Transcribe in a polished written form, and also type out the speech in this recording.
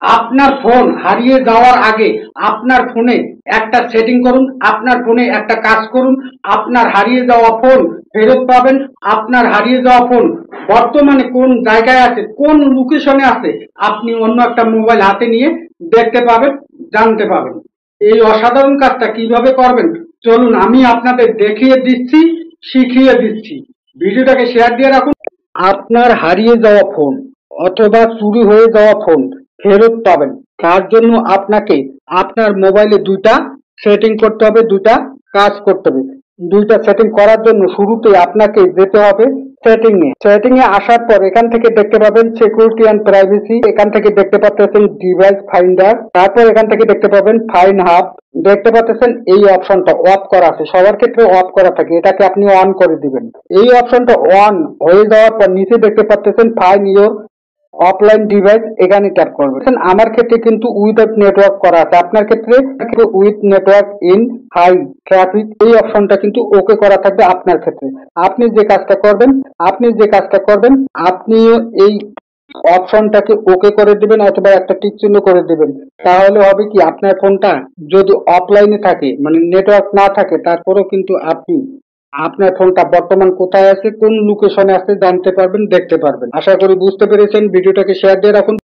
আপনার ফোন হারিয়ে যাওয়ার আগে আপনার ফোনে একটা সেটিং করুন, আপনার ফোনে একটা কাজ করুন। আপনার হারিয়ে যাওয়া ফোন ফেরত পাবেন। আপনার হারিয়ে যাওয়া ফোন বর্তমানে কোন জায়গায় আছে, কোন লোকেশনে আছে, আপনি অন্য একটা মোবাইল হাতে নিয়ে দেখতে পাবেন, জানতে পাবেন। এই অসাধারণ কাজটা কিভাবে করবেন চলুন আমি আপনাদের দেখিয়ে দিচ্ছি, শিখিয়ে দিচ্ছি। ভিডিওটাকে শেয়ার দিয়ে রাখুন। আপনার হারিয়ে যাওয়া ফোন অথবা চুরি হয়ে যাওয়া ফোন ফেরত পাবেন, তার জন্য আপনাকে আপনার মোবাইলে দুইটা সেটিং করতে হবে, দুইটা কাজ করতে হবে। দুইটা সেটিং করার জন্য শুরুতে আপনাকে যেতে হবে সেটিং এ আসার পর এখান থেকে দেখতে পাবেন সিকিউরিটি অ্যান্ড প্রাইভেসি, এখান থেকে দেখতে পাচ্ছেন ডিভাইস ফাইন্ডার, তারপর এখান থেকে দেখতে পাবেন ফাইন হাব। দেখতে পাচ্ছেন এই অপশনটা অফ করা আছে, সবার ক্ষেত্রে অফ করা থাকে, এটাকে আপনি অন করে দিবেন। এই অপশনটা অন হয়ে যাওয়ার পর নিচে দেখতে পাচ্ছেন ফাইন ইওর অফলাইন ডিভাইস, এখানে ট্যাপ করবেন। আমার ক্ষেত্রে কিন্তু উইদাউট নেটওয়ার্ক করা আছে, আপনার ক্ষেত্রে with network in high traffic, এই অপশনটা কিন্তু ওকে করা থাকবে আপনার ক্ষেত্রে। আপনি যে কাজটা করবেন আপনি এই অপশনটাকে ওকে করে দিবেন অথবা একটা টিক চিহ্ন করে দিবেন। তাহলে হবে কি, আপনার ফোনটা যদি অফলাইনে থাকে মানে নেটওয়ার্ক না থাকে, তারপরেও কিন্তু আপনি আপনার ফোনটা বর্তমান কোথায় আছে, কোন লোকেশনে আছে জানতে পারবেন, দেখতে পারবেন। আশা করি বুঝতে পেরেছেন। ভিডিওটাকে শেয়ার দিয়ে রাখুন।